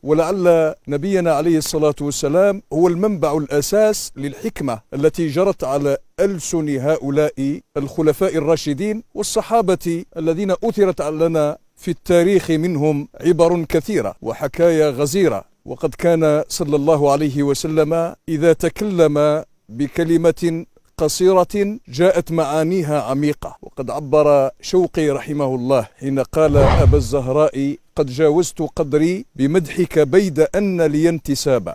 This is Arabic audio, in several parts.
ولعل نبينا عليه الصلاة والسلام هو المنبع الأساس للحكمة التي جرت على ألسن هؤلاء الخلفاء الراشدين والصحابة الذين أثرت لنا في التاريخ منهم عبر كثيرة وحكايا غزيرة. وقد كان صلى الله عليه وسلم إذا تكلم بكلمة قصيرة جاءت معانيها عميقة. وقد عبر شوقي رحمه الله حين قال: أبا الزهراء قد جاوزت قدري بمدحك بيد أن لي انتسابا،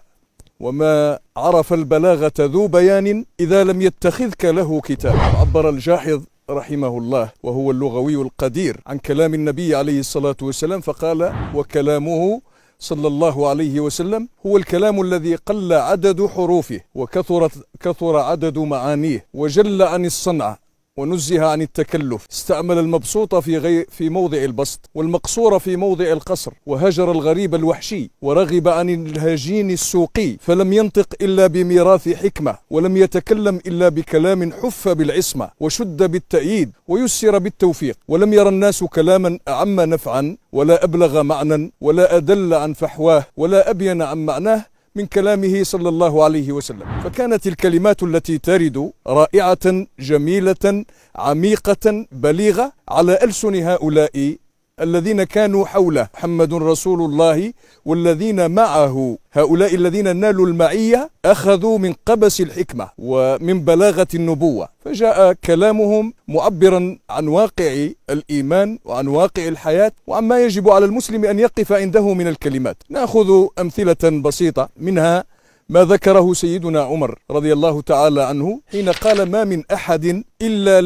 وما عرف البلاغة ذو بيان إذا لم يتخذك له كتاب. عبر الجاحظ رحمه الله وهو اللغوي القدير عن كلام النبي عليه الصلاة والسلام فقال: وكلامه صلى الله عليه وسلم هو الكلام الذي قل عدد حروفه وكثر عدد معانيه وجل عن الصنعة ونزه عن التكلف. استعمل المبسوط في موضع البسط والمقصور في موضع القصر، وهجر الغريب الوحشي ورغب عن الهجين السوقي، فلم ينطق إلا بميراث حكمة، ولم يتكلم إلا بكلام حف بالعصمة وشد بالتأييد ويسر بالتوفيق. ولم ير الناس كلاما أعم نفعا ولا أبلغ معنى ولا أدل عن فحواه ولا أبين عن معناه من كلامه صلى الله عليه وسلم. فكانت الكلمات التي ترد رائعة جميلة عميقة بليغة على ألسن هؤلاء الذين كانوا حوله. محمد رسول الله والذين معه، هؤلاء الذين نالوا المعية أخذوا من قبس الحكمة ومن بلاغة النبوة، فجاء كلامهم معبرا عن واقع الإيمان وعن واقع الحياة وعما يجب على المسلم أن يقف عنده من الكلمات. نأخذ أمثلة بسيطة، منها ما ذكره سيدنا عمر رضي الله تعالى عنه حين قال: ما من أحد إلا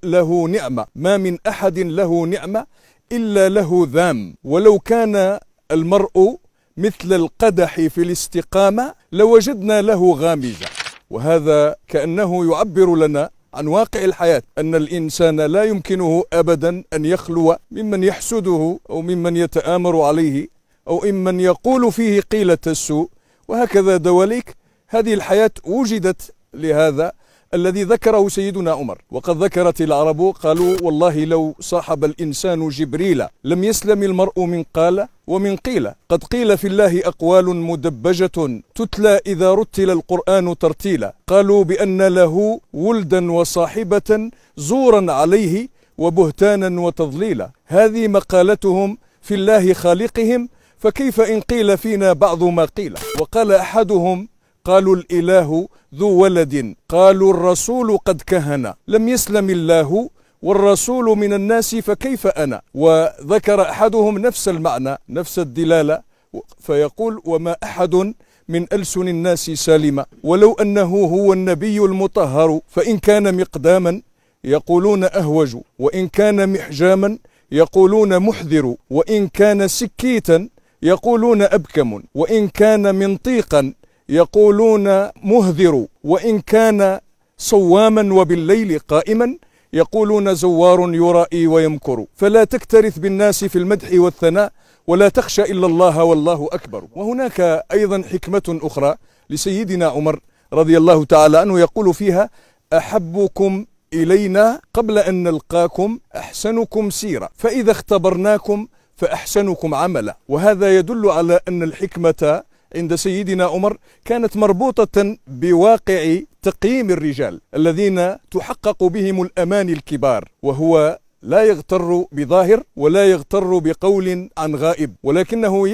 له نعمة، ما من أحد له نعمة إلا له ذام، ولو كان المرء مثل القدح في الاستقامة لوجدنا له غامزة. وهذا كأنه يعبر لنا عن واقع الحياة، أن الإنسان لا يمكنه أبدا أن يخلو ممن يحسده أو ممن يتآمر عليه أو ممن يقول فيه قيلة السوء، وهكذا دواليك. هذه الحياة وجدت لهذا الذي ذكره سيدنا عمر. وقد ذكرت العرب قالوا: والله لو صاحب الإنسان جبريل لم يسلم المرء من قال ومن قيل. قد قيل في الله أقوال مدبجة تتلى إذا رتل القرآن ترتيلا. قالوا بأن له ولدا وصاحبة زورا عليه وبهتانا وتضليلا. هذه مقالتهم في الله خالقهم، فكيف إن قيل فينا بعض ما قيل. وقال أحدهم: قالوا الإله ذو ولد، قالوا الرسول قد كهن، لم يسلم الله والرسول من الناس فكيف أنا. وذكر أحدهم نفس المعنى نفس الدلالة فيقول: وما أحد من ألسن الناس سالما، ولو أنه هو النبي المطهر، فإن كان مقداما يقولون أهوج، وإن كان محجاما يقولون محذر، وإن كان سكيتا يقولون أبكم، وإن كان منطيقا يقولون مهذر، وإن كان صواما وبالليل قائما يقولون زوار يرائي ويمكر. فلا تكترث بالناس في المدح والثناء، ولا تخشى إلا الله والله أكبر. وهناك أيضا حكمة أخرى لسيدنا عمر رضي الله تعالى عنه يقول فيها: أحبكم إلينا قبل أن نلقاكم أحسنكم سيرا، فإذا اختبرناكم فأحسنكم عملا. وهذا يدل على أن الحكمة عند سيدنا عمر كانت مربوطة بواقع تقييم الرجال الذين تحقق بهم الأماني الكبار، وهو لا يغتر بظاهر ولا يغتر بقول عن غائب، ولكنه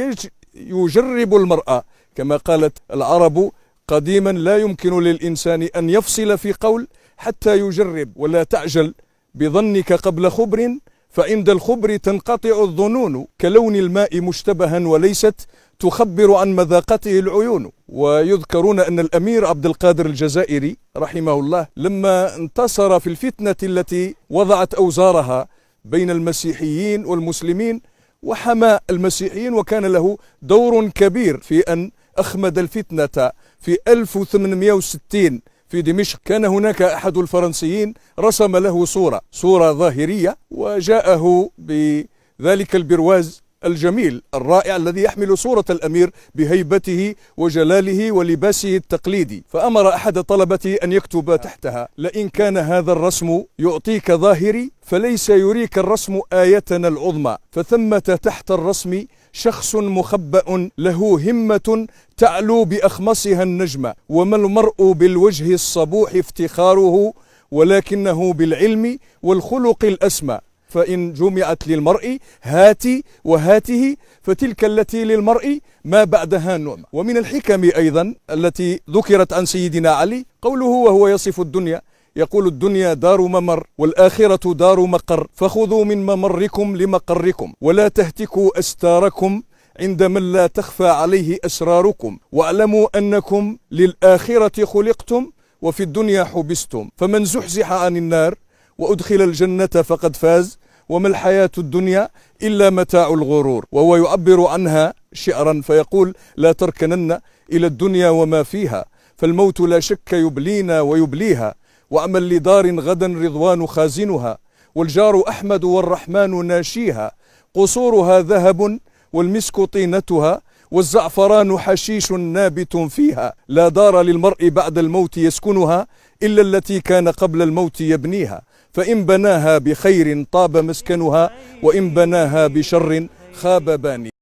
يجرب المرأة. كما قالت العرب قديما: لا يمكن للإنسان أن يفصل في قول حتى يجرب، ولا تعجل بظنك قبل خبر، فعند الخبر تنقطع الظنون، كلون الماء مشتبها وليست تخبر عن مذاقته العيون. ويذكرون أن الأمير عبد القادر الجزائري رحمه الله لما انتصر في الفتنة التي وضعت أوزارها بين المسيحيين والمسلمين وحمى المسيحيين، وكان له دور كبير في أن أخمد الفتنة في 1860 في دمشق. كان هناك أحد الفرنسيين رسم له صورة ظاهرية، وجاءه بذلك البرواز الجميل الرائع الذي يحمل صورة الأمير بهيبته وجلاله ولباسه التقليدي، فأمر أحد طلبته أن يكتب تحتها: لئن كان هذا الرسم يعطيك ظاهري فليس يريك الرسم آيتنا العظمى، فثمة تحت الرسم شخص مخبأ له همة تعلو بأخمصها النجمة، وما المرء بالوجه الصبوح افتخاره، ولكنه بالعلم والخلق الأسمى. فإن جمعت للمرء هاتي وهاته فتلك التي للمرء ما بعدها نعمة. ومن الحكم أيضا التي ذكرت عن سيدنا علي قوله وهو يصف الدنيا، يقول الدنيا دار ممر والآخرة دار مقر، فخذوا من ممركم لمقركم، ولا تهتكوا أستاركم عند من لا تخفى عليه أسراركم، واعلموا أنكم للآخرة خلقتم وفي الدنيا حبستم، فمن زحزح عن النار وأدخل الجنة فقد فاز، وما الحياة الدنيا إلا متاع الغرور. وهو يعبر عنها شعرا فيقول لا تركنن إلى الدنيا وما فيها، فالموت لا شك يبلينا ويبليها، واعمل لدار غدا رضوان خازنها، والجار أحمد والرحمن ناشيها، قصورها ذهب والمسك طينتها، والزعفران حشيش نابت فيها، لا دار للمرء بعد الموت يسكنها إلا التي كان قبل الموت يبنيها، فإن بناها بخير طاب مسكنها، وإن بناها بشر خاب بانيها.